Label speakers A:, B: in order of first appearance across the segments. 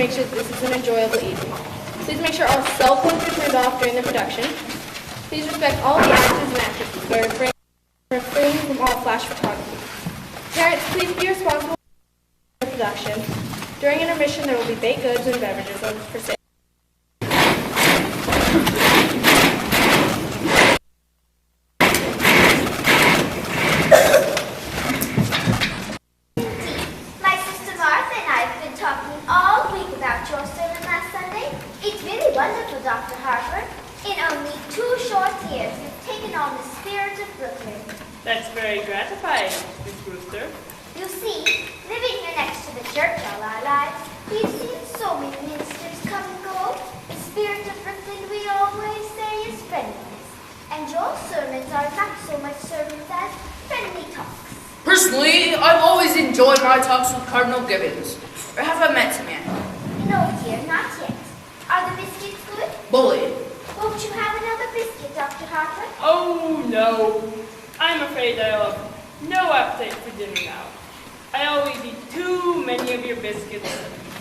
A: make sure that this is an enjoyable evening. Please make sure all cell phones are turned off during the production. Please respect all the actors and actresses by refraining from all flash photography. Parents, please be responsible for the production. During intermission, there will be baked goods and beverages for sale.
B: Dr. Harper. In only 2 short years, you've taken on the spirit of Brooklyn.
C: That's very gratifying, Miss Brewster.
B: You see, living here next to the church all our lives, we've seen so many ministers come and go. The spirit of Brooklyn, we always say, is friendliness. And your sermons are not so much sermons as friendly talks.
D: Personally, I've always enjoyed my talks with Cardinal Gibbons. Or have I met him yet?
B: No, dear, not yet. Are the biscuits good?
D: Bully.
B: Won't you have another biscuit, Dr. Harper?
C: Oh, no. I'm afraid I'll have no appetite for dinner now. I always eat too many of your biscuits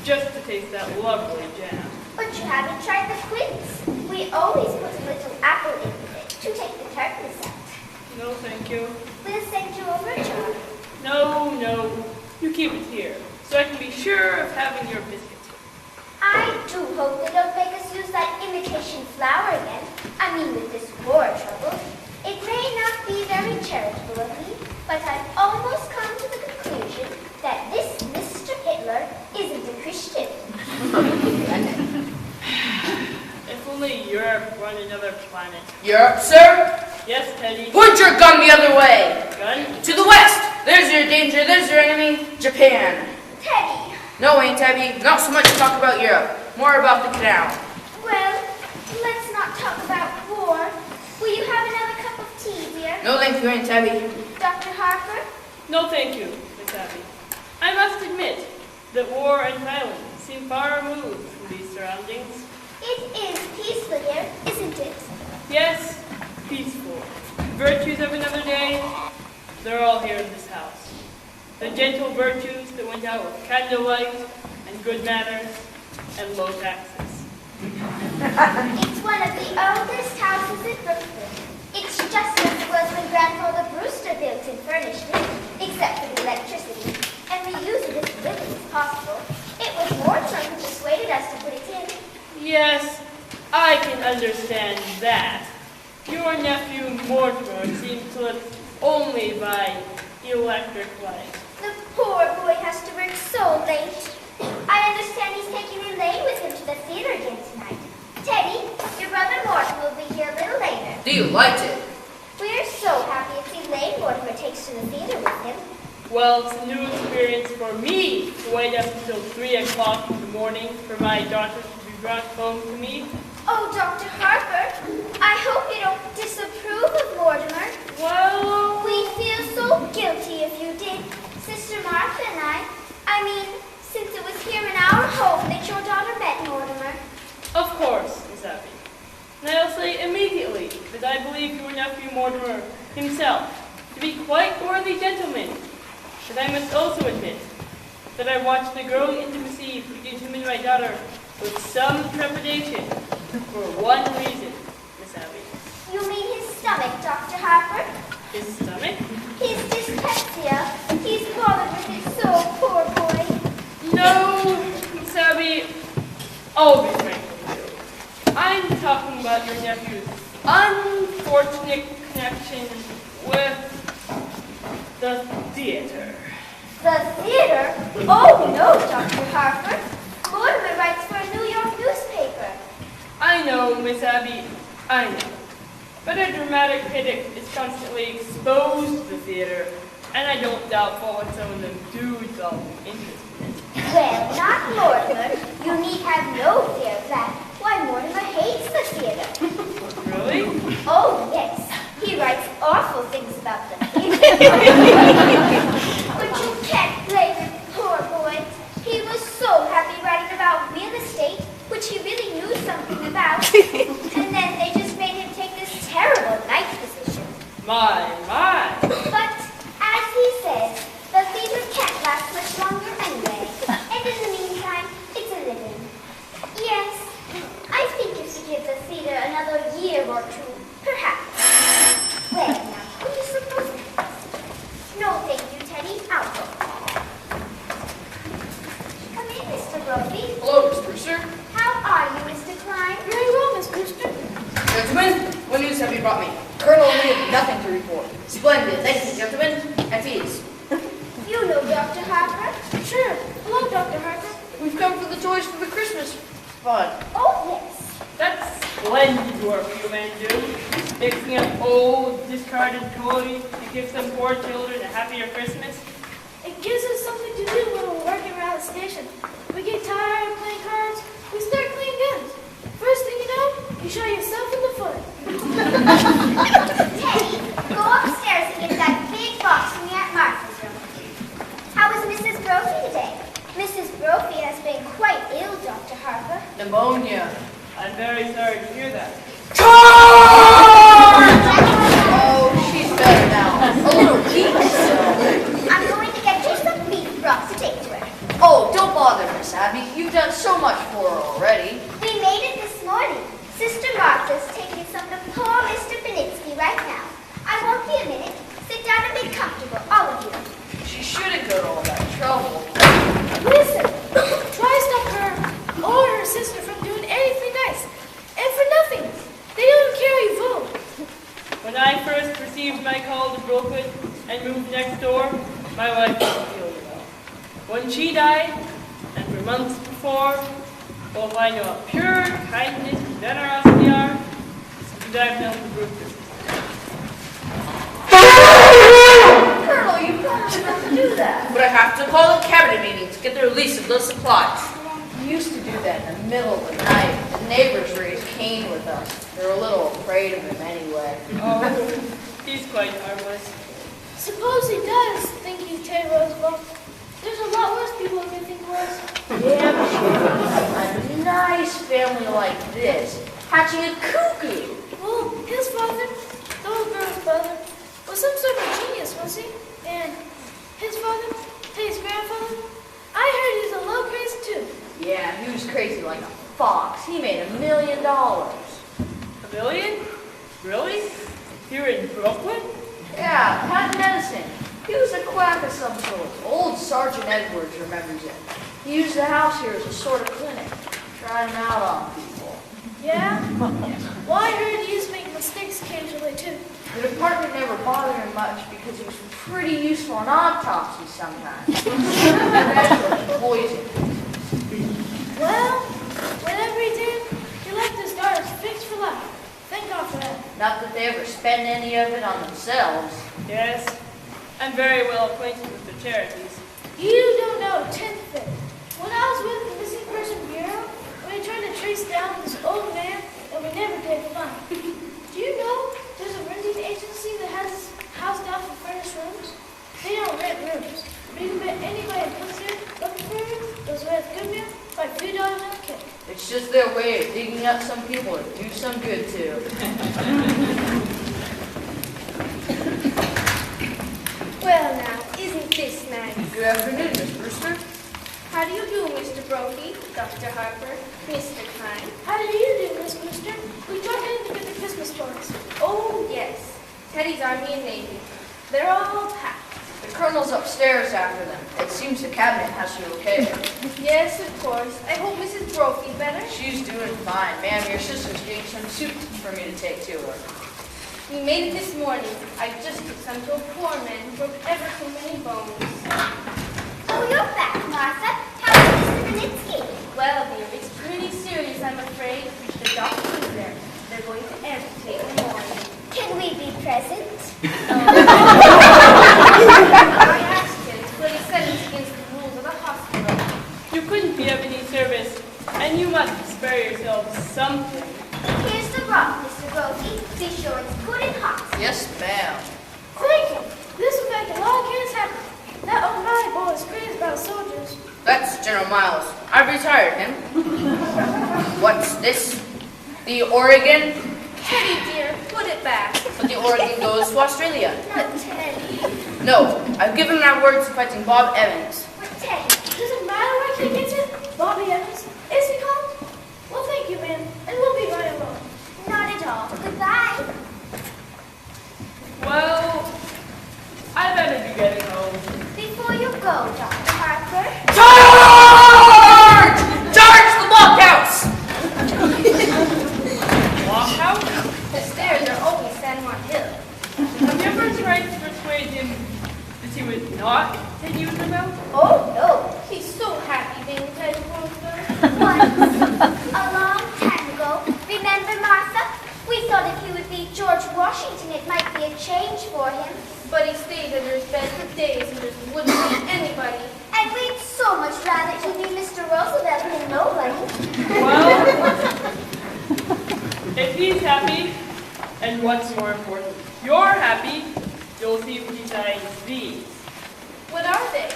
C: just to taste that lovely jam.
B: But you haven't tried the Kidz. We always put a little apple in with it to take the tartness out.
C: No, thank you.
B: We'll send you over a jar.
C: No, no. You keep it here, so I can be sure of having your biscuits.
B: I do hope they don't make us use that imitation flour again. I mean, with this war trouble. It may not be very charitable of me, but I've almost come to the conclusion that this Mr. Hitler isn't a Christian.
C: If only Europe were on another planet.
D: Europe, sir?
C: Yes, Teddy.
D: Point your gun the other way.
C: Gun?
D: To the west. There's your danger. There's your enemy. Japan.
B: Teddy.
D: No, Aunt Abby. Not so much talk about Europe. More about the canal.
B: Well, let's not talk about war. Will you have another cup of tea, dear?
D: No, thank you, Aunt Abby.
B: Dr. Harper?
C: No, thank you, Miss Abby. I must admit that war and violence seem far removed from these surroundings.
B: It is peaceful here, isn't it?
C: Yes, peaceful. Virtues of another day, they're all here in this house. The gentle virtues that went out with candlelight and good manners and low taxes.
B: It's one of the oldest houses in Brooklyn. It's just as it was when Grandfather Brewster built and furnished it, except for the electricity, and we use it as little as possible. It was Mortimer who persuaded us to put it in.
C: Yes, I can understand that. Your nephew Mortimer seems to live only by electric light.
B: The poor boy has to work so late. I understand he's taking Elaine with him to the theater again tonight. Teddy, your brother Mortimer will be here a little later.
D: Delighted.
B: We're so happy if Elaine Mortimer takes to the theater with him.
C: Well, it's a new experience for me to wait up until 3 o'clock in the morning for my daughter to be brought home to me.
B: Oh, Dr. Harper, I hope you don't disapprove of Mortimer.
C: Well,
B: We'd feel so guilty if you did. Sister Martha and I mean, since it was here in our home that your daughter met Mortimer.
C: of course, Miss Abby. And I'll say immediately that I believe your nephew Mortimer himself to be quite a worthy gentleman. But I must also admit that I watched the growing intimacy between him and my daughter with some trepidation for one reason, Miss Abby.
B: You mean his stomach, Dr. Harper?
C: His stomach?
B: His dyspepsia. He's bothered with it so, poor boy.
C: No, Miss Abby, I'll be frank with you. I'm talking about your nephew's unfortunate connection with the theater.
B: The theater? Oh, no, Dr. Harper. Mortimer writes for a New York newspaper.
C: I know, Miss Abby, I know. But a dramatic critic is constantly exposed to the theater, and I don't doubt for what some of them do develop an interest in it.
B: Well, not Mortimer. You need have no fear of that. Why, Mortimer hates the theater.
C: Really?
B: Oh, yes. He writes awful things about the theater. But you can't blame him, poor boy. He was so happy writing about real estate, which he really knew something about. And then they just made him take this terrible night position.
C: My.
B: But, as he says, the theater can't last much longer anyway. And in the meantime, it's a living.
D: report. Splendid. Thank you, gentlemen. At ease.
B: You know Dr. Harper?
A: Sure. Hello, Dr. Harper.
D: We've come for the toys for the Christmas fun.
B: Oh, yes.
C: That's splendid work you men do. Mixing up old, discarded toys to give some poor children a happier Christmas.
A: It gives us something to do when we're working around the station. We get tired of playing cards, we start playing guns. First thing you know, you shot yourself in the foot.
B: Teddy, go upstairs and get that big box from Aunt Martha's room. How was Mrs. Brophy today? Mrs. Brophy has been quite ill, Dr. Harper.
D: Pneumonia.
C: I'm very sorry to hear that.
D: Oh, she's better now. A little weak still.
B: I'm going to get you some beef broth to take to her.
D: Oh, don't bother, Miss Abby. You've done so much for her already.
B: We made it this morning. Sister Martha's taking some to poor Mr. Benitsky right now. I won't be a minute. Sit down and be comfortable, all of you.
D: She shouldn't go to all that trouble.
A: Listen, try to stop her or her sister from doing anything nice. And for nothing. They don't carry vote.
C: When I first received my call to Brooklyn and moved next door, my wife didn't feel well. When she died, and for months before, both I know how pure kindness and generosity are, since I've known the Brooklyn.
D: Colonel, you promised not to do that. But I have to call a cabinet meeting to get the release of those supplies. We used to do that in the middle of the night. The neighbors raised Cain with us. They were a little afraid of him anyway.
C: Oh, he's quite harmless.
A: Suppose he does think he's Teddy Roosevelt. There's a lot worse people than think was.
D: Yeah, but a nice family like this, hatching a cuckoo.
A: Well, his father, the little girl's father, was some sort of genius, was he? And his father, Teddy's grandfather, I heard he's a little crazy too.
D: Yeah, he was crazy like a fox. He made $1 million.
C: $1 million? Really? Here in Brooklyn?
D: Yeah, patent medicine. He was a quack of some sort. Old Sergeant Edwards remembers it. He used the house here as a sort of clinic. Tried him out on people.
A: Yeah? Well, I heard he used to make mistakes occasionally too.
D: The department never bothered him much because he was pretty useful on autopsies sometimes. Eventually, poisoned.
A: Well, whatever he did, he left his daughters fixed for life. Thank God for that.
D: Not that they ever spend any of it on themselves.
C: Yes. I'm very well acquainted with the charities.
A: You don't know a tenth of it. When I was with the Missing Person Bureau, we tried to trace down this old man that we never did find. Do you know there's a renting agency that has this house down for furnished rooms? They don't rent rooms, but you can bet anybody that comes here looking for a room goes away with good meal for like $2 on a kick.
D: It's just their way of digging up some people to do some good to.
B: Well now, isn't this nice?
D: Good afternoon, Miss Brewster.
B: How do you do, Mr. Brophy, Dr. Harper, Mr. Klein?
A: How do you do, Miss Brewster? We dropped in to get the Christmas toys.
B: Oh, yes. Teddy's Army and Navy. They're all packed.
D: The colonel's upstairs after them. It seems the cabinet has to okay her.
B: Yes, of course. I hope Mrs. Brophy better.
D: She's doing fine. Ma'am, your sister's getting some soup for me to take to her.
B: We made it this morning. I just took some to a poor man who broke ever so many bones. Oh, you're back, Martha. How is Mr. Benitsky? Well, dear, it's pretty serious, I'm afraid. The doctor is there. They're going to amputate in the morning. Can we be present? I asked him, but he said it's against the rules of the hospital.
C: You couldn't be of any service, and you must spare yourself something.
B: Here's the broth, Mr. Brophy. Be sure it's good and hot.
D: Yes, ma'am.
A: Thank you. This will make a lot of kids happy. That old naughty boy is crazy about soldiers.
D: That's General Miles. I retired him. What's this? The Oregon?
B: Teddy, dear, put it back.
D: But the Oregon goes to Australia.
B: But Teddy.
D: No, I've given my word to fighting Bob Evans.
B: But Teddy.
A: Does it matter where he gets it? Bobby Evans? Is he called? Well, thank you, ma'am. And we'll be right along.
B: Not at all. Goodbye.
C: Well, I better be getting home.
B: Before you go, Dr. Harper.
D: Charge! Charge the blockhouse!
C: Walk out?
B: The stairs are always San Juan Hill.
C: Have you ever trying to persuade him that he would not take you with him out?
B: Oh, no.
A: He's so happy being Ted Roosevelt.
B: Once, a long time ago, remember, Martha? We thought if he would be George Washington, it might be a change for him.
A: But he stayed under his bed for days and just wouldn't meet anybody.
B: And we'd so much rather he be Mr. Roosevelt than nobody.
C: Well, if he's happy, and what's more important, you're happy, you'll see besides these.
A: What are they?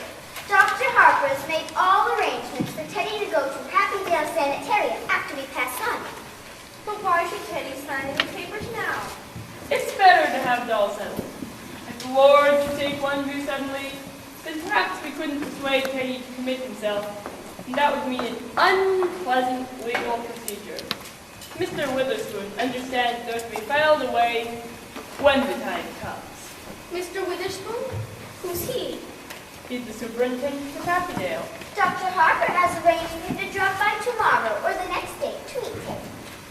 B: Dr. Harper has made all arrangements for Teddy to go to Happydale Sanitarium after we pass on.
A: But why should Teddy sign any papers now?
C: It's better to have it all settled. If the Lord should take one view suddenly, then perhaps we couldn't persuade Kaye to commit himself, and that would mean an unpleasant legal procedure. Mr. Witherspoon understands those to be filed away when the time comes.
A: Mr. Witherspoon? Who's he?
C: He's the superintendent of Happydale.
B: Dr. Harper has arranged for him to drop by tomorrow or the next day to meet him.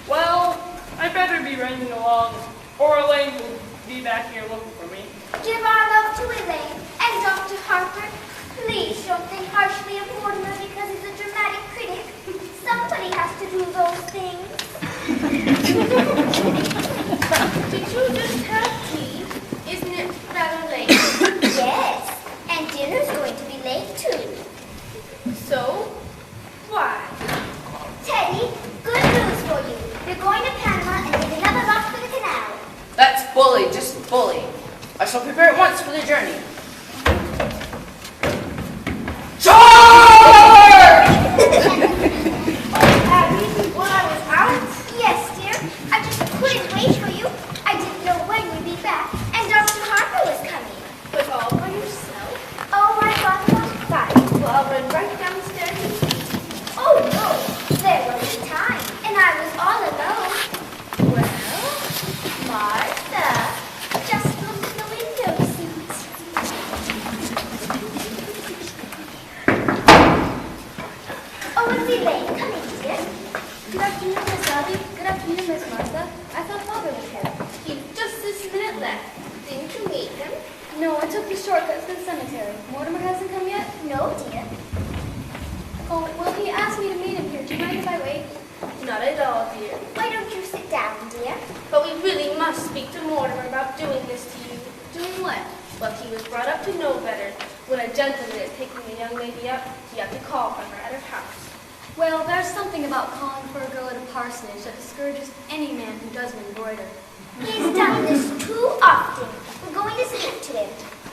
C: Well, I better be running along, or Elaine will be back here looking for me.
B: Give our love to Elaine and Dr. Harper. Please don't think harshly of Mortimer because he's a dramatic critic. Somebody has to do those things.
A: Did you just have tea? Isn't it rather late?
B: Yes, and dinner's going to be late too.
A: So, why?
B: Teddy, good news for you. You're going to Panama and take another lot for the canal.
D: That's bully, just bully. I shall prepare at once for the journey. Charge!
B: Abby, while I was out? Yes, dear. I just couldn't wait for you. I didn't know when you'd be back, and Dr. Harper was coming.
A: But all by yourself?
B: Oh, I thought about 5.
A: Well, I'll run right downstairs and see.
B: Oh, no. There wasn't time, and I was all alone. Well, Martha, just look in the window seat. Oh, it's Elaine. Come in, dear.
E: Good afternoon, Miss Abby. Good afternoon, Miss Martha. I thought Father was here.
A: He's just this minute left. Didn't you meet him?
E: No, I took the shortcut to the cemetery. Mortimer hasn't come yet?
B: No, dear.
E: Oh, well, he asked me to meet him here. Do you mind if I wait?
A: Not at all, dear.
B: Why don't you sit down, dear?
A: But we really must speak to Mortimer about doing this to you.
E: Doing what?
A: Well, he was brought up to know better. When a gentleman is taking a young lady up, you have to call for her at her house.
E: Well, there's something about calling for a girl at a parsonage that discourages any man who doesn't embroider.
B: He's done this too often. We're going to speak to him.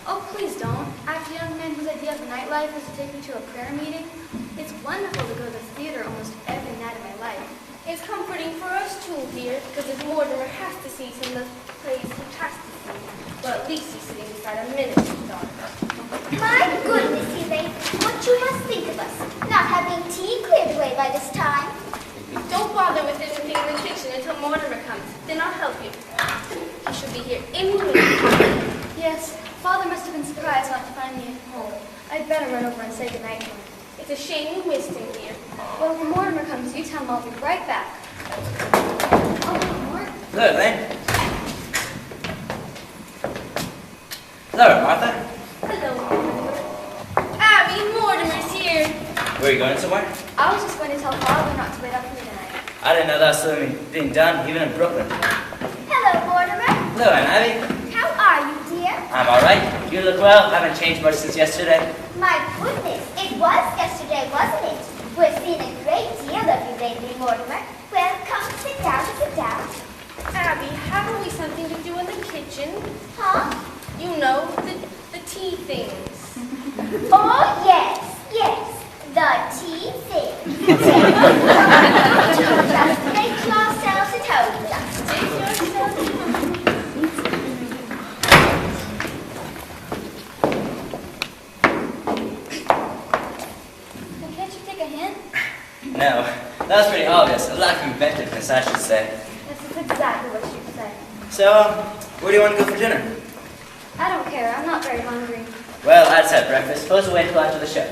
E: Oh, please don't. After a young man whose idea of nightlife is to take me to a prayer meeting, it's wonderful to go to the theater almost every night of my life.
A: It's comforting for us too, dear, because if Mortimer has to see some of the plays he has to see, well, at least he's sitting beside a minister's daughter.
B: My goodness, Elaine, what you must think of us, not having tea cleared away by this time.
A: Don't bother with anything in the kitchen until Mortimer comes. Then I'll help you. He should be here any minute.
E: Yes, Father must have been surprised not to find me at home. I'd better run over and say goodnight to him.
A: It's a shame you missed him, dear.
E: Well, when Mortimer comes, you tell him I'll be right back. Oh, Mort.
F: Hello, Elaine. Hello, Martha.
A: Hello, Mortimer. Abby, Mortimer's here.
F: Were you going somewhere?
E: I was just going to tell Father not to wait up for me tonight.
F: I didn't know that was still being done, even in Brooklyn.
B: Hello, Mortimer.
F: Hello, Aunt Abby.
B: How are you, dear?
F: I'm all right. You look well. Haven't changed much since yesterday.
B: My goodness, it was yesterday, wasn't it? We've seen a great deal of you lately, Mortimer. Well, come sit down, sit down.
A: Abby, haven't we something to do in the kitchen?
B: Huh?
A: You know, the tea things.
B: Oh, yes, yes, the tea thing. Just make yourselves at home, just make yourselves at home.
E: Well, can't you take a hint?
F: No, that was pretty obvious. A lack of inventiveness, I should say.
E: This is exactly what you'd say.
F: So, where do you want to go for dinner?
E: I don't care. I'm not very hungry.
F: Well, I just had breakfast. Suppose we'll wait until after the show.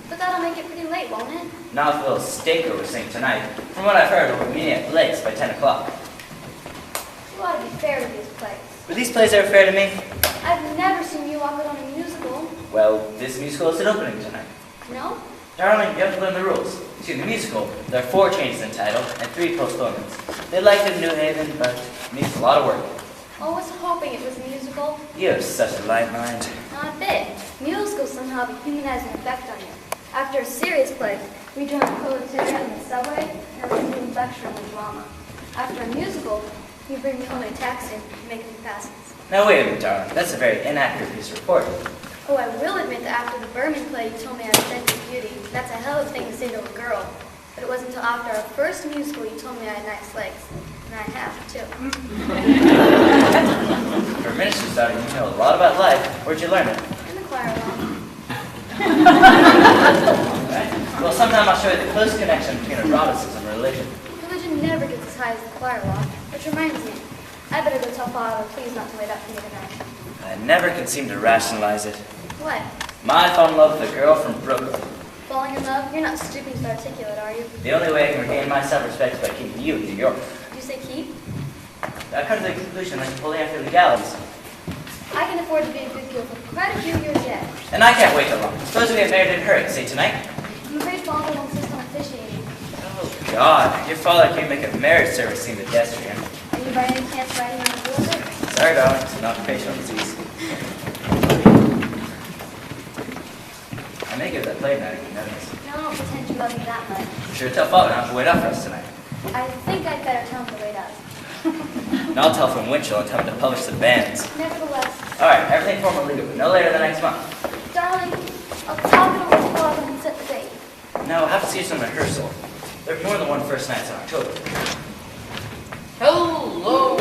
E: But that'll make it pretty late, won't it?
F: Now if a little steaker we're seeing tonight. From what I've heard, we'll be meeting at Blake's by 10 o'clock.
E: You ought to be fair to these plays.
F: Were these plays ever fair to me?
E: I've never seen you walk out on a musical.
F: Well, this musical is an opening tonight.
E: No?
F: Darling, you have to learn the rules. See, in the musical, there are 4 changes in title and 3 postponements. They liked it in New Haven, but it needs a lot of work.
E: I was hoping it was a musical.
F: You have such a light mind.
E: Not a bit. Musicals somehow have a humanizing effect on you. After a serious play, we join a proletariat in the subway and we do lecture on drama. After a musical, you bring me home in a taxi and make me passes.
F: Now wait a minute, darling. That's a very inaccurate piece of reporting.
E: Oh, I will admit that after the Berman play, you told me I had a sense of beauty. That's a hell of a thing to say to a girl. But it wasn't until after our first musical you told me I had nice legs. And I have, too.
F: For a minister's daughter, you know a lot about life. Where'd you learn it?
E: In the choir loft.
F: Right. Well, sometime I'll show you the close connection between eroticism and religion.
E: Religion never gets as high as the choir loft. Which reminds me, I better go tell Father please not to wait up for me tonight.
F: I never can seem to rationalize it.
E: What?
F: I fell in love with a girl from Brooklyn.
E: Falling in love? You're not stooping so articulate, are you?
F: The only way I can regain my self-respect is by keeping you in New York.
E: You say keep?
F: I've come to the conclusion that pulling after legalities.
E: I can afford to be a good girl for quite a few years yet.
F: And I can't wait too long. Suppose we get married in a hurry, say tonight?
E: I'm afraid Father will insist on officiating.
F: Oh, God. Your father can't make a marriage service seem pedestrian.
E: Are you by any chance writing on the blue of it?
F: Sorry, darling. It's an occupational disease. I may give that play tonight if you notice.
E: No, don't pretend you love me that much.
F: I'm sure tell father not to wait up for us tonight.
E: I think I'd better tell him to wait up.
F: And I'll tell from Winchell and tell him to publish the bands.
E: Nevertheless,
F: All right, everything formal legal, but no later than next month.
E: darling, I'll talk it over with Father and set the date.
F: No, I'll have to see some rehearsal. There are more than one first nights in October.
D: Hello,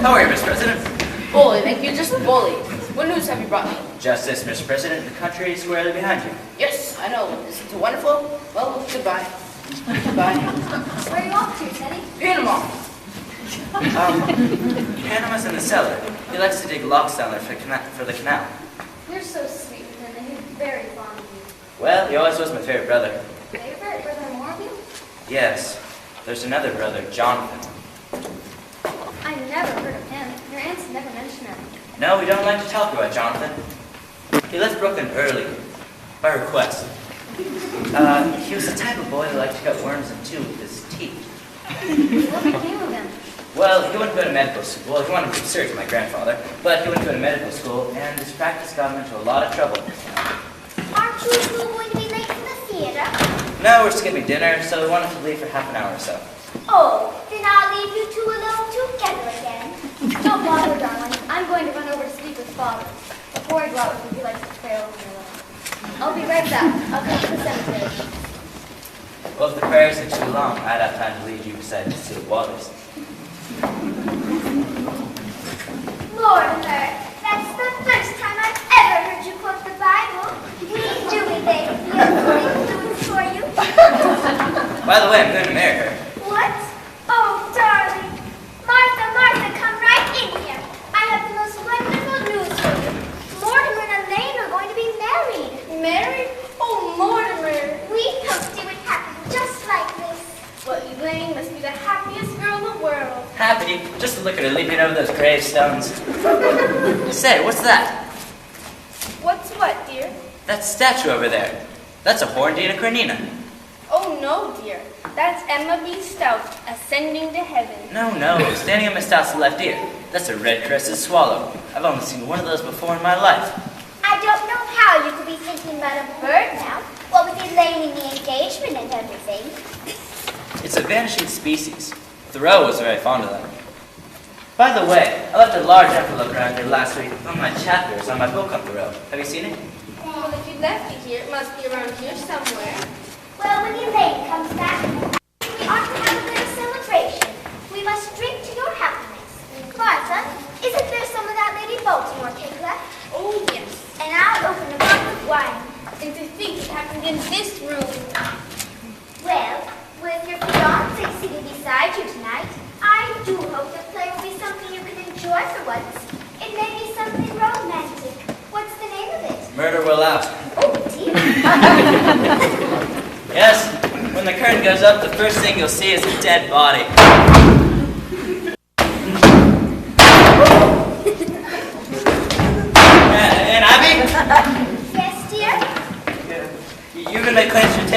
F: How are you, Mr. President?
D: bully. Thank you, just bully. What news have you brought me?
F: Justice, Mr. President. The country is squarely behind you.
D: Yes, I know. Isn't it wonderful? Well, goodbye. Goodbye.
E: Where are you off to, Teddy?
D: Panama.
F: Panama's in the cellar. He likes to dig locks down there for the canal.
E: You're so sweet with him, and he's very fond of you.
F: Well, he always was my favorite brother.
E: Favorite? Were there more of you?
F: Yes, there's another brother, Jonathan.
E: I never heard of him. Your aunts never mentioned him.
F: No, we don't like to talk about Jonathan. He left Brooklyn early, by request. He was the type of boy that liked to cut worms in two with his teeth.
E: What became of him?
F: Well, he wouldn't go to medical school. Well, he wanted to be surgeon, my grandfather, but he wouldn't go to medical school, and his practice got him into a lot of trouble.
B: Aren't you two going to be late for the theater?
F: No, we're skipping dinner, so we wanted to leave for half an hour or so.
B: Oh, then I'll leave you two alone together again.
E: Don't bother, darling. I'm going to run over to speak with Father. Before I go out with him, he likes to pray over me alone. I'll be right back. I'll come to the cemetery.
F: Well, if the prayers are too long, I'd have time to lead you beside the sealed waters.
B: Mortimer, that's the first time I've ever heard you quote the Bible. We do it, baby. You'll do it for you.
F: By the way, I'm going to marry her.
B: What? Oh, darling. Martha, Martha, come right in here. I have the most wonderful news for you. Mortimer and Elaine are going to be married.
A: Married? Oh, Mortimer.
B: We hoped it would happen just like this.
A: Well, Elaine must be the happiest girl in the world.
F: Happy, just to look at her leaping over those gravestones. Say, what's that?
A: What's what, dear?
F: That statue over there. That's a Horndina Cornina.
A: Oh, no, dear. That's Emma B. Stout ascending to heaven.
F: No, standing on Miss Stout's left ear. That's a red-crested swallow. I've only seen one of those before in my life.
B: I don't know how you could be thinking about a bird now. What with Elaine and the engagement and everything.
F: It's a vanishing species. Thoreau was very fond of them. By the way, I left a large envelope around here last week on my chapters on my book on Thoreau. Have you seen it?
A: Well, if you left it here, it must be around here somewhere.
B: Well, when Elaine comes back, we ought to have a little celebration. We must drink to your happiness. Martha, isn't there some of that Lady Baltimore cake left?
A: Oh, yes.
B: And I'll open a bottle of wine.
A: And to think it happened in this room.
B: Well, with your fiancé sitting beside you tonight, I do hope the play will be something you can enjoy for once. It may be something romantic. What's the name of it?
F: Murder Will Out.
B: Oh, dear.
F: Yes, when the curtain goes up, the first thing you'll see is a dead body.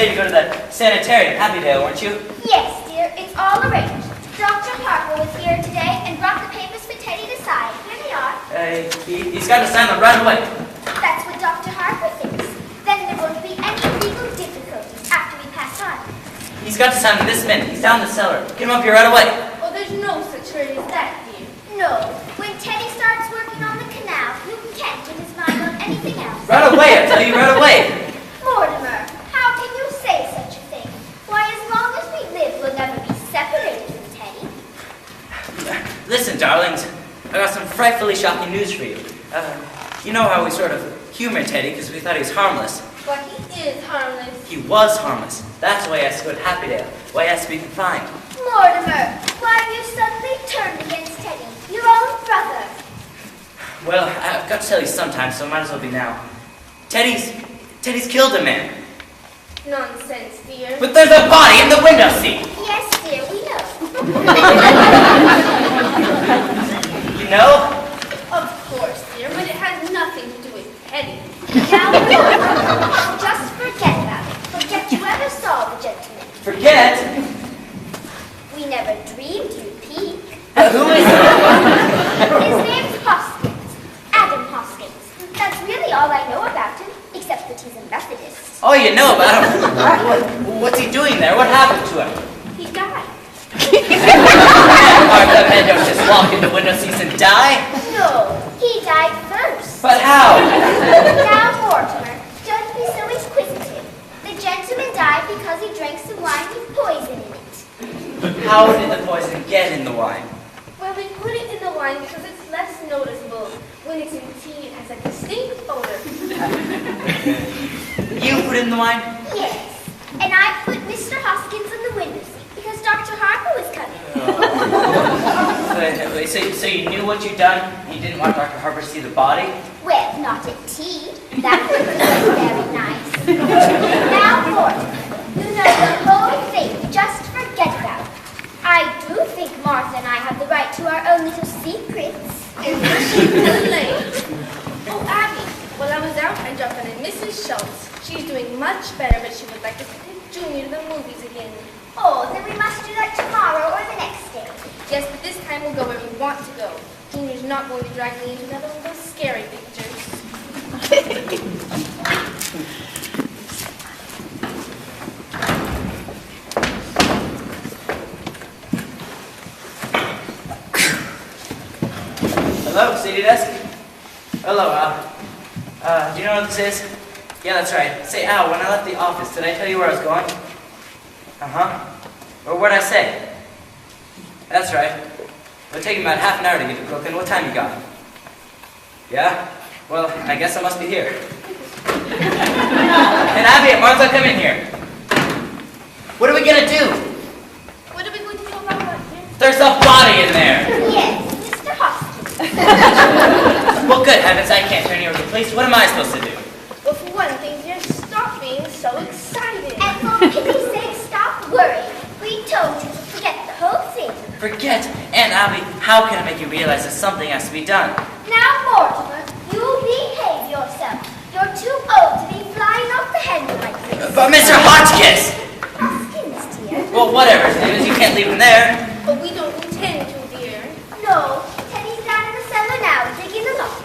F: say to go to that sanitarium, Happydale, weren't you?
B: Yes, dear, it's all arranged. Dr. Harper was here today and brought the papers for Teddy to sign. Here they are.
F: He's got to sign them right away.
B: That's what Dr. Harper thinks. Then there won't be any legal difficulties after we pass on.
F: He's got to sign them this minute. He's down the cellar. Get him up here right away.
A: Oh, there's no such hurry as that, dear.
B: No, when Teddy starts working on the canal, you can't get his mind on anything else.
F: Right away, I tell you, right away.
B: Mortimer, how can you say such a thing? Why, as long as we live, we'll never be separated from Teddy.
F: Listen, darlings, I got some frightfully shocking news for you. You know how we sort of humored Teddy because we thought he was harmless.
A: But he is harmless.
F: He was harmless. That's why he has to go to Happydale. Why he has to be confined.
B: Mortimer, why have you suddenly turned against Teddy, your own brother?
F: Well, I've got to tell you sometime, so it might as well be now. Teddy's killed a man.
A: Nonsense, dear.
F: But there's a body in the window seat.
B: Yes, dear, we know.
F: You know?
A: Of course, dear, but it has nothing to do with Teddy.
B: Now, Mortimer, just forget about it. Forget you ever saw the gentleman.
F: Forget?
B: We never dreamed you'd peek.
F: Who is he?
B: His name's Hoskins. Adam Hoskins. That's really all I know about him, except that he's a Methodist.
F: Oh, you know about him. What's he doing there? What happened to him?
A: He died.
F: Martha, men don't just walk into window seats and die.
B: No, he died first.
F: But how?
B: Now, Mortimer, don't be so inquisitive. The gentleman died because he drank some wine with poison in it.
F: How did the poison get in the wine?
A: Well, we put it in the wine because it's less noticeable. When it's in tea, it has a distinct odor.
F: You put it in the wine?
B: Yes, and I put Mr. Hoskins in the window seat because Dr. Harper was coming.
F: So you knew what you'd done? You didn't want Dr. Harper to see the body?
B: Well, not at tea. That would be very nice. Now, Mortimer, you know the whole thing. Just forget about it. I do think Martha and I have the right to our own little secrets.
A: Oh, Abby, while I was out, I dropped in at Mrs. Schultz. She's doing much better, but she would like us to take Junior to the movies again.
B: Oh, then we must do that tomorrow or the next day.
A: Yes, but this time we'll go where we want to go. Junior's not going to drag me into another one of those scary pictures.
F: Hello, city desk? Hello, do you know what this is? Yeah, that's right. Say, Al, when I left the office, did I tell you where I was going? Uh-huh. Or what'd I say? That's right. It'll take me about half an hour to get to Brooklyn. What time you got? Yeah? Well, I guess I must be here. And Abby and Martha, come in here. What are we gonna do?
A: What are we going to do about what, dear?
F: There's a body in there!
B: Yes, Mr. Hoskins.
F: Well, good heavens, I can't turn you over to the police. What am I supposed to do?
A: Well, for one thing, dear, stop being so excited.
B: And for pity's sake, stop worrying. We told you to forget the whole thing.
F: Forget? Aunt Abby, how can I make you realize that something has to be done?
B: Now, Mortimer, you behave yourself. You're too old to be flying off the handle like this.
F: But Mr. Hotchkiss!
B: Hoskins, dear.
F: Well, whatever his name is, you can't leave him there.
A: But we don't intend to, dear.
B: No, Teddy's down in the cellar now, digging a lock.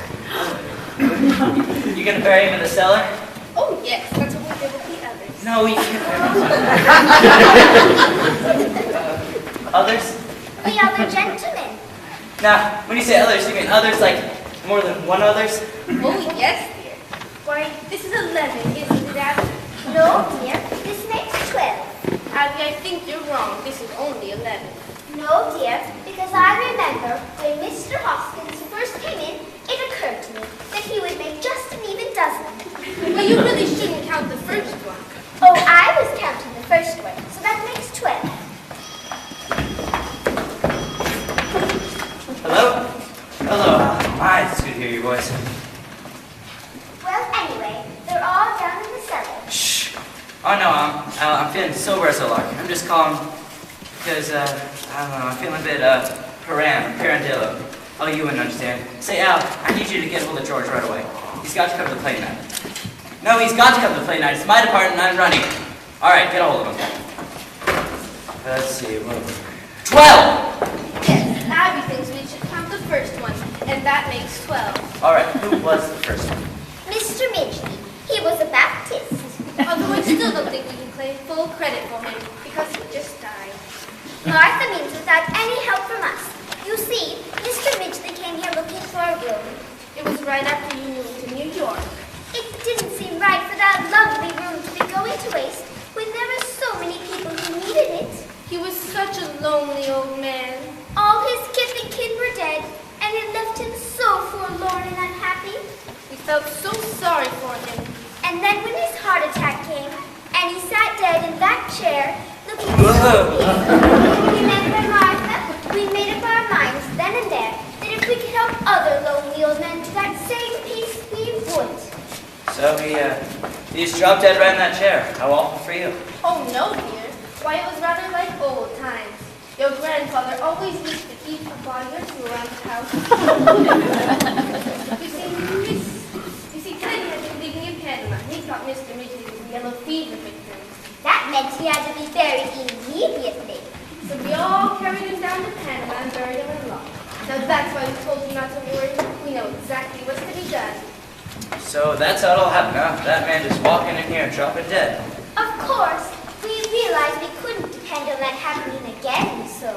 F: You gonna bury him in the cellar?
A: Oh, yes, that's what we did with the others.
F: No, you can't. Others?
B: The other gentlemen.
F: Now, when you say others, you mean others like more than one others?
A: Oh, yes, dear. Why, this is 11, isn't it, Abby?
B: No, dear, this makes 12.
A: Abby, I think you're wrong. This is only 11.
B: No, dear, because I remember when Mr. Hoskins first came in, it occurred to me that he would make just an even dozen.
A: Well, you really shouldn't count the first one.
B: Oh, I was counting the first one, so that makes 12.
F: Hello? Hello. My, it's good to hear your voice.
B: Well, anyway, they're all down in the cellar.
F: Shh. Oh no, I'm feeling sober as a lark. I'm just calling because, I don't know, I'm feeling a bit, perantillo. Oh, you wouldn't understand. Say, Al, I need you to get hold of George right away. He's got to cover the play night. No, he's got to cover the play night. It's my department and I'm running it. All right, get a hold of them. Let's see. 12!
A: Yes, Abby thinks we should count the first one, and that makes 12.
F: All right, who was the first one?
B: Mr. Midgley, he was a Baptist.
A: Although I still don't think we can claim full credit for him, because he just died.
B: Martha means without any help from us. You see, Mr. Midgley came here looking for a room.
A: It was right after you moved to New York.
B: It didn't seem right for that lovely room to be going to waste when there were so many people who needed it.
A: He was such a lonely old man.
B: All his kith and kin were dead, and it left him so forlorn and unhappy.
A: We felt so sorry for him.
B: And then when his heart attack came, and he sat dead in that chair, looking so peaceful, remember, Martha, we made up our minds then and there that if we could help other lonely old men to that same peace, we would.
F: So he just dropped dead right in that chair. How awful for you.
A: Oh, no, dear. Why, it was rather like old times. Your grandfather always used to keep a body or two around the house. you see, Teddy had been living in Panama. He thought Mr. Midgley was a yellow fever victim.
B: That meant he had to be buried immediately.
A: So we all carried him down to Panama and buried him in law. Now that's why we told you not to worry. We know exactly what's to be done.
F: So that's how it all happened, huh? That man just walking in here and dropping dead.
B: Of course, we realized we couldn't depend on that happening again, so...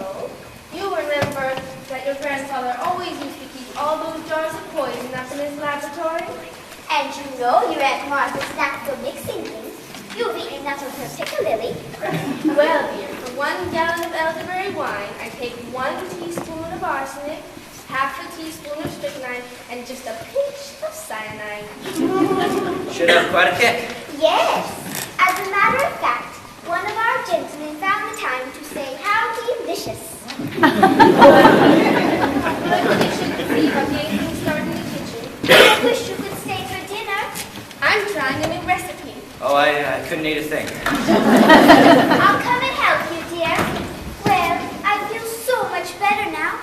A: You remember that your grandfather always used to keep all those jars of poison up in his laboratory?
B: And you know your Aunt Martha's knack for mixing things. You've eaten enough of her particularly.
A: Well, dear, for 1 gallon of elderberry wine, I take 1 teaspoon of arsenic, half a teaspoon of strychnine, and just a pinch of cyanide.
F: Should have quite a kick.
B: Yes. As a matter of fact, one of our gentlemen found the time to say how delicious.
A: But we shouldn't leave our getting started in the kitchen.
B: I wish you could stay for dinner.
A: I'm trying a new recipe.
F: Oh, I couldn't eat a thing.
B: I'll come and help you, dear. Well, I feel so much better now.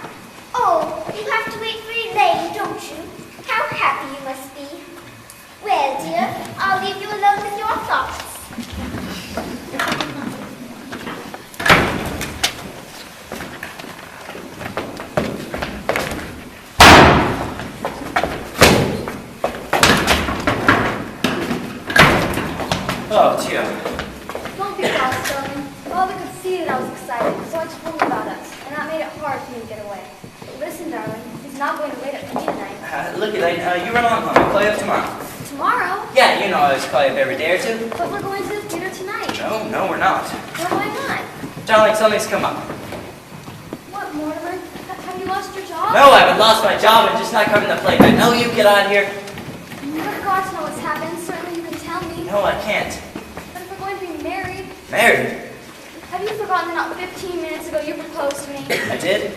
B: Oh, you have to wait for Elaine, don't you? How happy you must be. Well, dear, I'll leave you alone with your thoughts.
F: Oh, dear.
E: Don't be lost, darling. Father could see that I was excited, so I told him about us, and that made it hard for me to get away. But listen, darling, he's not going to wait up for me tonight.
F: Look, Elaine, you run along home. I'll call you up tomorrow.
E: Tomorrow?
F: Yeah, you know I always call you up every day or two.
E: But we're going to the theater tonight.
F: No, we're not.
E: Well, why not?
F: Darling, something's come up.
E: What, Mortimer? Have you lost your job?
F: No, I haven't lost my job and just not coming to play. I know you get out of here.
E: I've got to know what's happened. Certainly you can tell me.
F: No, I can't.
E: But if we're going to be married,
F: Married?
E: have you forgotten that not 15 minutes ago you proposed to me?
F: I did?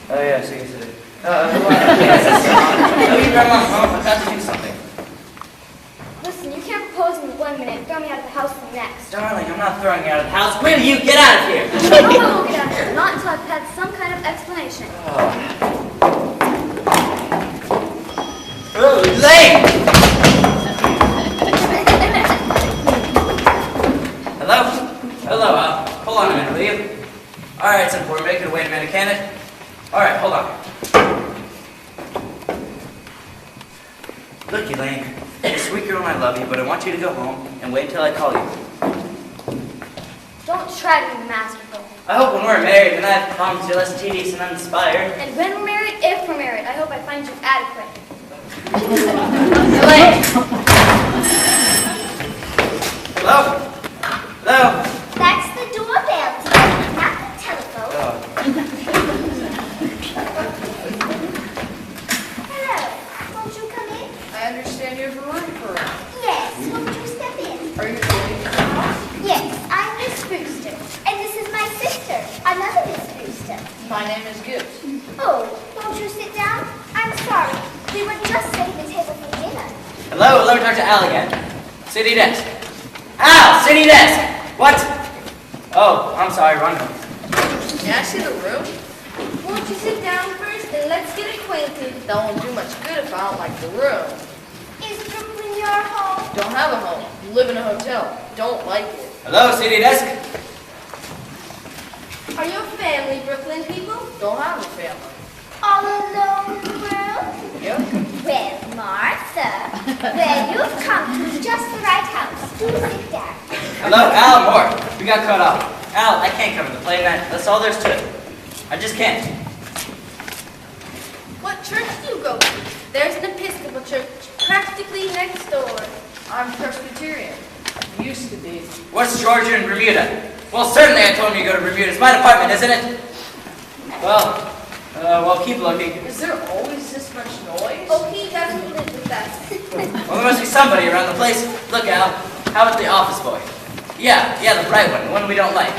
F: Oh, yeah, so you said it. No, you run along home. I've got to do something.
E: Listen, you can't propose in 1 minute and throw me out of the house the next.
F: Darling, I'm not throwing you out of the house. Will you get out of here?
E: No, I won't get out of here. Not until I've had some kind of explanation.
F: Oh, Elaine! Hello, hold on a minute, will you? Alright, it's important. Make it wait a minute, can it? Alright, hold on. Look, Elaine, you're a sweet girl and I love you, but I want you to go home and wait until I call you.
E: Don't try to be masterful.
F: I hope when we're married, when I have problems, you're less tedious and uninspired.
E: And when we're married, if we're married, I hope I find you adequate.
F: Elaine! Hello? Hello?
B: That's the doorbell, dear, not the telephone.
F: Oh.
B: Hello. Won't you come in?
D: I understand you're from Rutherford.
B: Yes. Won't you step in?
D: Are you going to the house?
B: Yes, I'm Miss Brewster. And this is my sister, another Miss Brewster.
D: My name is Kidz.
B: Oh, won't you sit down? I'm sorry. We were just setting the table for dinner.
F: Hello, let me talk to Al again. City desk. Al, city desk! What? Oh, I'm sorry, run.
D: Can I see the room?
A: Won't you sit down first and let's get acquainted?
D: That won't do much good if I don't like the room.
B: Is Brooklyn your home?
D: Don't have a home. Live in a hotel. Don't like it.
F: Hello, CD desk.
A: Are you a family, Brooklyn people?
D: Don't have a family.
B: All alone in the world?
D: Yep.
B: Well, Martha, well, you've come to just the right house. Do sit down.
F: Hello, Al Moore. We got cut off. Al, I can't come to the play tonight. That's all there's to it. I just can't.
A: What church do you go to? There's an Episcopal church practically next door.
D: I'm Presbyterian. Used to be.
F: What's Georgia and Bermuda? Well, certainly I told you to go to Bermuda. It's my department, isn't it? Well, keep looking.
D: Is there always this much noise?
A: Oh, he doesn't live with us.
F: Well, there must be somebody around the place. Look, Al, how about the office boy? Yeah, the bright one, the one we don't like.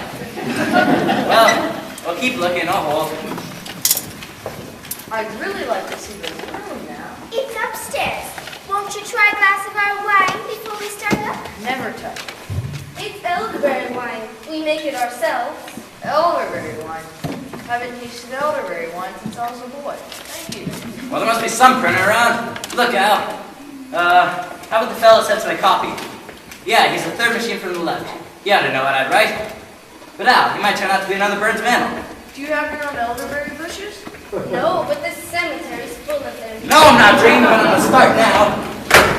F: Well, keep looking, I'll hold.
D: I'd really like to see the room now.
B: It's upstairs. Won't you try a glass of our wine before we start up?
D: Never touch it.
A: It's elderberry wine. We make it ourselves.
D: Elderberry wine. Haven't tasted elderberry wine since I was a boy. Thank you.
F: Well, there must be some printer around. Look, Al. How about the fellow sets my copy? Yeah, he's the third machine from the left. He ought to know what I'd write. But Al, he might turn out to be another Burns Mantle.
D: Do you have your own elderberry bushes?
A: No, but the cemetery's full of them.
F: No, I'm not dreaming, but I'm going to start now.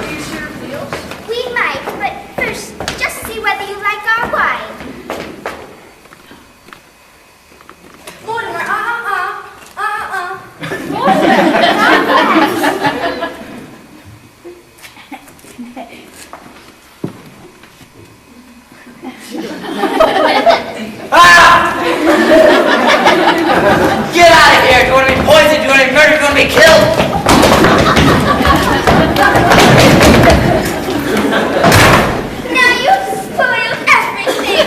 D: Do you serve meals?
B: We might, but first, just see whether you like our wine.
A: Mortimer,
F: Ah! Get out of here! Do you want to be poisoned? Do you want to be murdered? Do you want to be killed?
B: Now you've spoiled everything.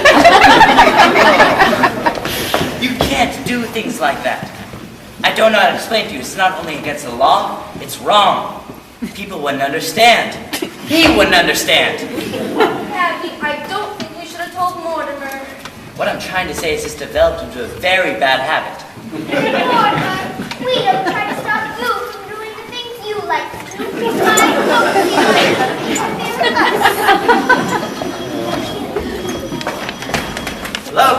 F: You can't do things like that. I don't know how to explain to you. It's not only against the law, it's wrong. People wouldn't understand. He wouldn't understand.
A: Abby, I don't think we should have told Mortimer.
F: What I'm trying to say is it's developed into a very bad habit.
B: Mortimer, we don't try to stop you from doing the things you like to do. I hope you like to
F: Hello?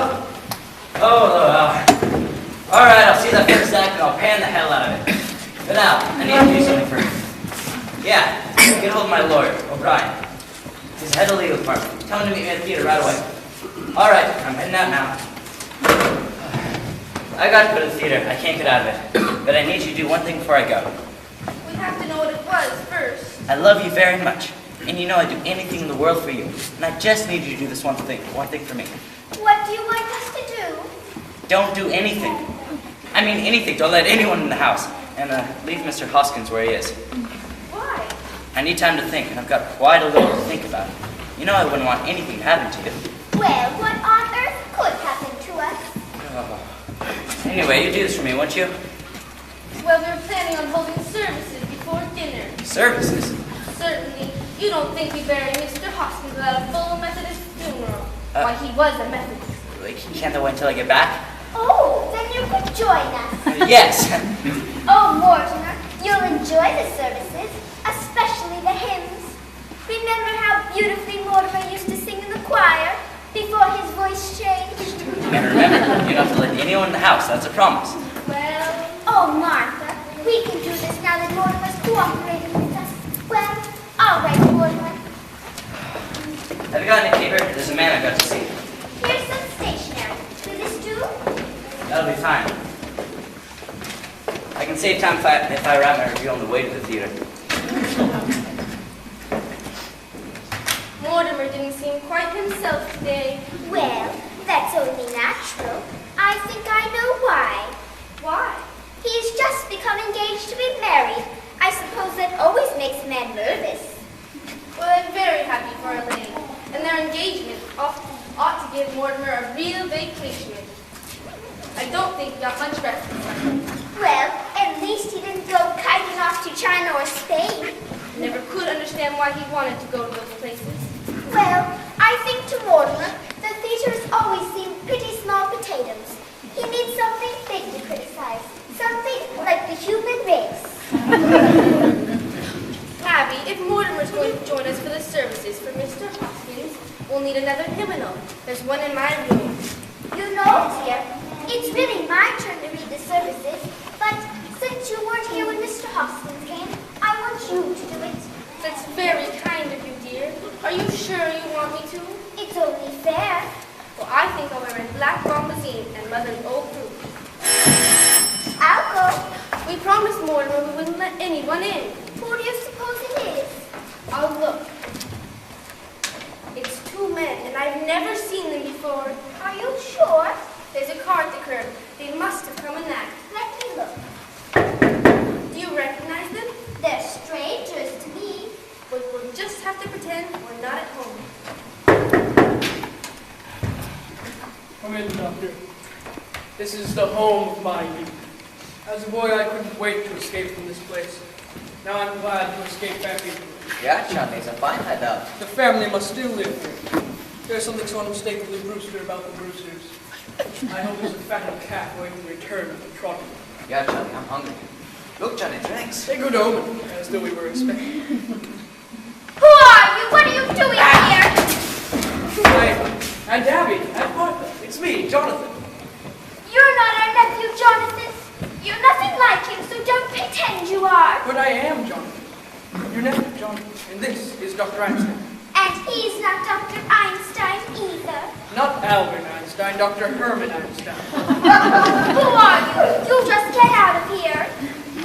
F: Oh, hello. All right, I'll see that first act and I'll pan the hell out of it. But now, I need to do something first. Yeah, get hold of my lawyer, O'Brien. He's head of the legal department. Tell him to meet me at the theater right away. All right, I'm heading out now. I got to go to the theater. I can't get out of it. But I need you to do one thing before I go.
A: We have to know what it was first.
F: I love you very much. And you know I'd do anything in the world for you. And I just need you to do this one thing for me.
B: What do you want us to do?
F: Don't do anything. I mean anything. Don't let anyone in the house. And leave Mr. Hoskins where he is.
B: Why?
F: I need time to think, and I've got quite a little to think about. You know I wouldn't want anything to happen to you.
B: Well, what on earth could happen to us?
F: Oh. Anyway, you do this for me, won't you?
A: Well, we were planning on holding services before dinner.
F: Services?
A: Certainly, you don't think we bury Mr. Hoskins without a full Methodist funeral. Why, he was a Methodist.
F: Can't I wait until I get back?
B: Oh, then you could join us.
F: Yes.
B: Oh, Mortimer, you'll enjoy the services, especially the hymns. Remember how beautifully Mortimer used to sing in the choir before his voice changed?
F: And remember, you don't have to let anyone in the house. That's a promise.
B: Well, oh, Martha, we can do this now that Mortimer's cooperating with us. Well, all right, Mortimer.
F: Have you got any paper? There's a man I've got to see.
B: Here's some stationery. Will this do?
F: That'll be fine. I can save time if I write my review on the way to the theater.
A: Mortimer didn't seem quite himself today.
B: Well, that's only natural. I think I know why.
A: Why?
B: He's just become engaged to be married. I suppose that always makes men nervous.
A: Well, I'm very happy for Elaine, and their engagement ought to give Mortimer a real vacation. I don't think he got much rest this summer.
B: Well, at least he didn't go kiting off to China or Spain.
A: Never could understand why he wanted to go to those places.
B: Well, I think to Mortimer, the theaters always seem pretty small potatoes. He needs something big to criticize. Something like the human race.
A: Abby, if Mortimer's going to join us for the services for Mr. Hoskins, We'll need another hymnal. There's one in my room.
B: You know, dear, it's really my turn to read the services, but since you weren't here when Mr. Hoskins came, I want you to do it.
A: That's very kind of you, dear. Are you sure you want me to?
B: It's only fair.
A: Well, I think I'll wear my black bombazine and mother's old proof.
B: I'll go.
A: We promised Mortimer we wouldn't let anyone in.
B: Who do you suppose it is?
A: I'll look. It's two men, and I've never seen them before.
B: Are you sure?
A: There's a car at the curb. They must have come in that.
B: Let me look.
A: Do you recognize them?
B: They're strangers to me.
A: But we'll just have to pretend we're not at home.
G: Come in, Doctor. This is the home of my youth. As a boy, I couldn't wait to escape from this place. Now I'm glad to escape back into it.
F: Yeah, Johnny, it's a fine hideout.
G: The family must still live here. There's something so unmistakably Brewster about the Brewsters. I hope there's a fattened calf waiting to return to the trotting.
F: Yeah, Johnny, I'm hungry. Look, Johnny, drinks.
G: A good omen, as though we were expecting.
B: Who are you? What are you doing here?
G: Hi, Aunt Abby, Aunt Martha, it's me, Jonathan.
B: You're not our nephew, Jonathan. You're nothing like him, so don't pretend you are.
G: But I am Jonathan. Your nephew, Jonathan. And this is Dr. Einstein.
B: And he's not Dr. Einstein either.
G: Not Albert Einstein, Dr. Herman Einstein.
B: Who are you? You just get out of here.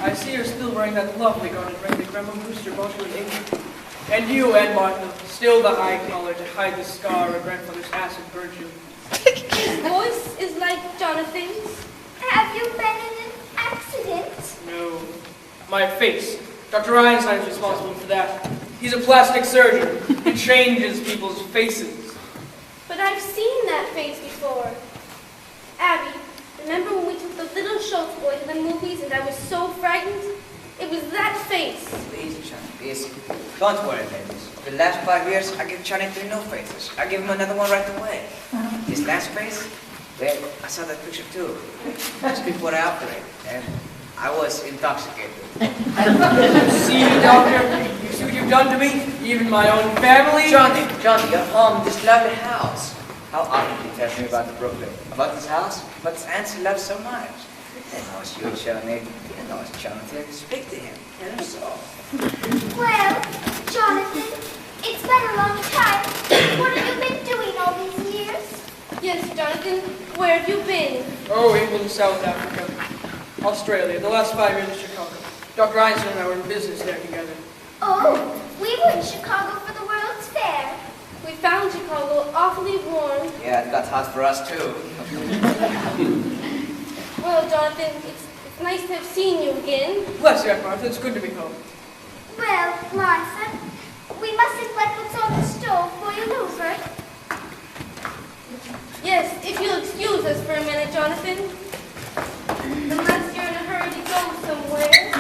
G: I see you're still wearing that lovely garnet ring that Grandma Brewster bought you in England. And you, Aunt Martha, still the eye collar to hide the scar of grandfather's acid burned you.
A: His voice is like Jonathan's.
B: Have you been in an accident?
G: No. My face. Dr. Einstein is responsible for that. He's a plastic surgeon. He changes people's faces.
A: But I've seen that face before. Abby, remember when we took the little Schultz boy to the movies and I was so frightened? It was that face.
F: Easy, Johnny, easy. Don't worry, ladies. The last 5 years, I give Johnny 3 new faces. I give him another one right away. His last face, well, I saw that picture too. Just before the outbreak, and I was intoxicated.
G: See, Doctor? You see what you've done to me? Even my own family?
F: Johnny, you're home, this lovely house. How often he tells me about the Brooklyn, about this house, about this aunt he loves so much. And now it's you, Johnny. And now it's Jonathan. Speak to him. Tell him so.
B: Well, Jonathan, it's been a long time. What have you been doing all these years?
A: Yes, Jonathan, where have you been?
G: Oh, England, South Africa, Australia, the last 5 years in Chicago. Dr. Einstein and I were in business there together.
B: Oh, we were in Chicago for the World's Fair.
A: We found Chicago awfully warm.
F: Yeah, it got hot for us too.
A: Well, Jonathan, it's nice to have seen you again.
G: Bless you, Aunt Martha. It's good to be home.
B: Well, Martha, we mustn't let what's on the stove boil over.
A: Yes, if you'll excuse us for a minute, Jonathan. Unless you're in a hurry to go somewhere.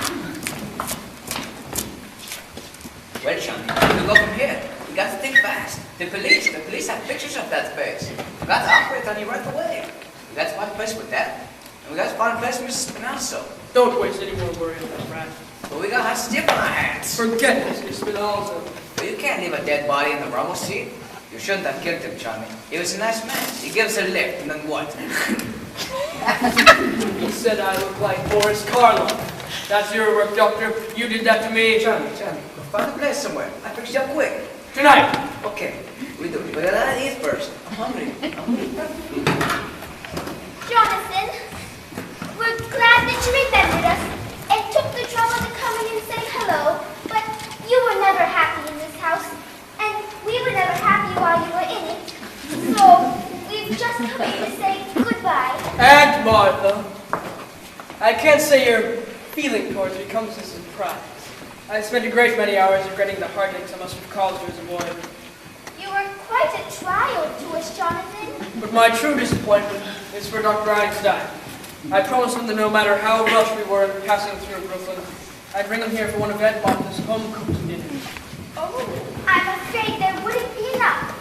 F: Well, Johnny, we go from here. We got to think fast. The police have pictures of that face. We got to operate on you right away. We got to find a place with that. And we got to find a place with Mrs. Spinazzo.
G: Don't waste any more worry on that rat.
F: But we got hot stiff on our hands.
G: Forget Mr. Spinazzo.
F: But you can't leave a dead body in the rumble seat. You shouldn't have killed him, Johnny. He was a nice man. He gives a lift, and then what?
G: He said I look like Boris Karloff. That's your work, Doctor. You did that to me.
F: Johnny, go find a place somewhere. I fix you up quick.
G: Tonight.
F: Okay, we do it. But I gotta eat first. I'm hungry.
B: Jonathan, we're glad that you remembered us and took the trouble to come in and say hello, but you were never happy in this house, and we were never happy while you were in it. So we've just come in to say goodbye.
G: Aunt Martha, I can't say your feeling towards me comes as a surprise. I spent a great many hours regretting the heartaches I must have caused you as a boy.
B: You were quite a trial to us, Jonathan.
G: But my true disappointment is for Dr. Einstein. I promised him that no matter how rushed we were in passing through Brooklyn, I'd bring him here for one of Aunt Martha's home-cooked dinners.
B: Oh, I'm afraid there wouldn't be enough.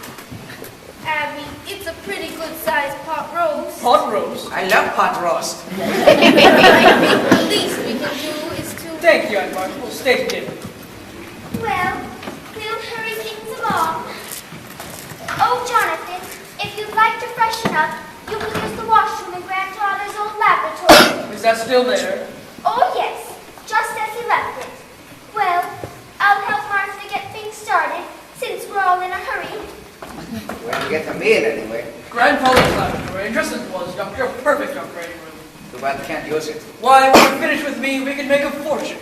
A: Abby, it's a pretty good-sized pot roast.
G: Pot roast?
F: I love pot roast.
A: The least we can do is to...
G: Thank you, Aunt Martha. We'll stay to dinner.
B: Well, we'll hurry things along. Oh, up, you will use the washroom in Grandfather's old laboratory.
G: Is that still there?
B: Oh, yes, just as he left it. Well, I'll help Martha get things started, since we're all in a hurry.
H: Where'd you get the meal anyway?
G: Grandfather's laboratory, just as it was, Doctor. A perfect operating room.
H: Too bad we can't use it.
G: Why, when you finish with me, we can make a fortune.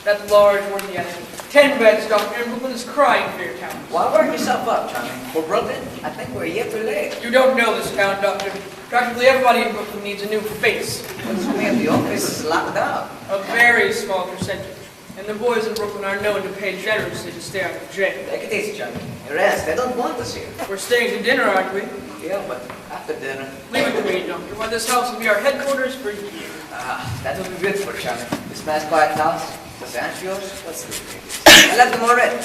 G: That large, worthy animal. 10 beds, Doctor, and Brooklyn is crying for your talents.
H: Why work yourself up, Johnny? For Brooklyn, I think we're yet too late.
G: You don't know this town, Doctor. Practically everybody in Brooklyn needs a new face.
H: What's me at the office is locked down.
G: A very small percentage. And the boys in Brooklyn are known to pay generously to stay out of jail.
H: Take it easy, Johnny. Rest, they don't want us here.
G: We're staying to dinner, aren't we?
H: Yeah, but after dinner.
G: Leave it to me, Doctor. Why, this house will be our headquarters for years.
H: That will be good for Johnny. This nice quiet house. The sand's yours? What's this? I left them already.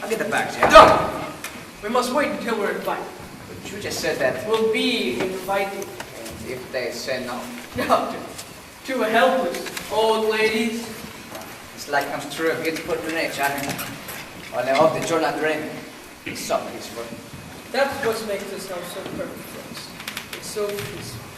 H: I'll get the bags, yeah?
G: Doctor! We must wait until we're invited.
H: But you just said that.
G: We'll be invited.
H: And if they say no.
G: Doctor, to a helpless old ladies.
H: It's like comes true a beautiful dream, Johnny. Well, I hope that you're not dreaming. It's so peaceful.
G: That's what makes this house so perfect for us. It's so peaceful.